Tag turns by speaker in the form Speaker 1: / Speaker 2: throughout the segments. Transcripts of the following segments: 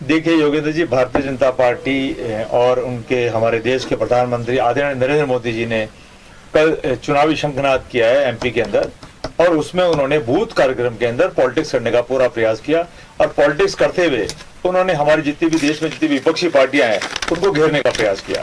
Speaker 1: देखिए योगेंद्र जी, भारतीय जनता पार्टी और उनके हमारे देश के प्रधानमंत्री आदरणीय नरेंद्र मोदी जी ने कल चुनावी शंखनाद किया है एमपी के अंदर, और उसमें उन्होंने बूथ कार्यक्रम के अंदर पॉलिटिक्स करने का पूरा प्रयास किया। और पॉलिटिक्स करते हुए उन्होंने हमारी जितनी भी देश में जितनी भी विपक्षी पार्टियां हैं उनको घेरने का प्रयास किया।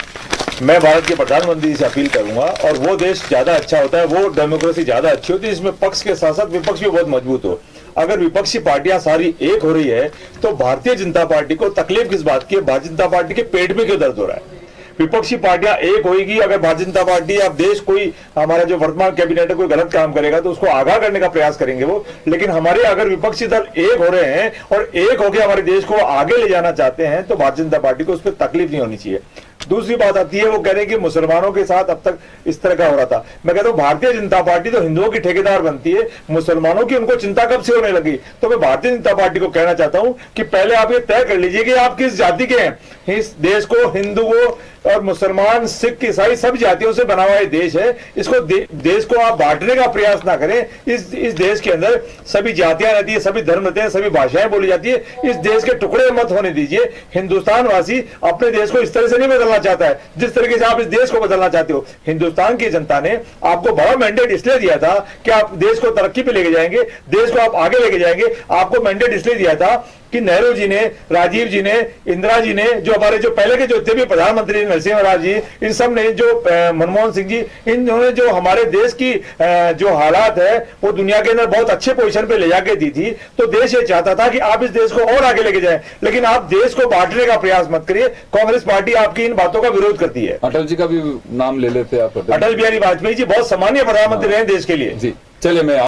Speaker 1: मैं भारत के प्रधानमंत्री से अपील करूंगा, और वो देश ज्यादा अच्छा होता है, वो डेमोक्रेसी ज्यादा अच्छी होती है जिसमें पक्ष के साथ साथ विपक्ष भी बहुत मजबूत हो। अगर विपक्षी पार्टियां सारी एक हो रही है तो भारतीय जनता पार्टी को तकलीफ किस बात की है? भारतीय जनता पार्टी के पेट में क्यों दर्द हो रहा है? विपक्षी पार्टियां एक होगी, अगर भारतीय जनता पार्टी या देश कोई हमारा जो वर्तमान कैबिनेट है कोई गलत काम करेगा तो उसको आगाह करने का प्रयास करेंगे वो। लेकिन हमारे अगर विपक्षी दल एक हो रहे हैं और एक होकर हमारे देश को आगे ले जाना चाहते हैं तो भारतीय जनता पार्टी को उस पर तकलीफ नहीं होनी चाहिए। दूसरी बात आती है, वो कह रहे हैं कि मुसलमानों के साथ अब तक इस तरह का हो रहा था। मैं कहता हूं भारतीय जनता पार्टी तो हिंदुओं की ठेकेदार बनती है, मुसलमानों की उनको चिंता कब से होने लगी? तो मैं भारतीय जनता पार्टी को कहना चाहता हूं कि पहले आप ये तय कर लीजिए कि आप किस जाति के हैं। इस देश को हिंदुओं और मुसलमान, सिख, ईसाई सब जातियों से बना हुआ ये देश है। इसको देश को आप बांटने का प्रयास ना करें। इस देश के अंदर सभी जातियां रहती है, सभी धर्म रहते हैं, सभी भाषाएं बोली जाती है। इस देश के टुकड़े मत होने दीजिए। हिंदुस्तान वासी अपने देश को इस तरह से नहीं बदलना चाहता है जिस तरीके से आप इस देश को बदलना चाहते हो। हिंदुस्तान की जनता ने आपको बड़ा मैंडेट इसलिए दिया था कि आप देश को तरक्की पे लेके जाएंगे, देश को आप आगे लेके जाएंगे। आपको मैंडेट इसलिए दिया था कि नेहरू जी ने, राजीव जी ने, इंदिरा जी ने, जो हमारे जो पहले के जो थे भी प्रधानमंत्री नरसिम्हा राव जी, इन सब ने, जो मनमोहन सिंह जी, इन्होंने जो हमारे देश की जो हालात है वो दुनिया के अंदर बहुत अच्छे पोजीशन पे ले जाके दी थी। तो देश ये चाहता था कि आप इस देश को और आगे लेके जाएं, लेकिन आप देश को बांटने का प्रयास मत करिए। कांग्रेस पार्टी आपकी इन बातों का विरोध करती है।
Speaker 2: अटल जी का भी नाम ले लेते आप।
Speaker 1: अटल बिहारी वाजपेयी जी बहुत सामान्य प्रधानमंत्री रहे देश के लिए।
Speaker 2: जी चलिए, मैं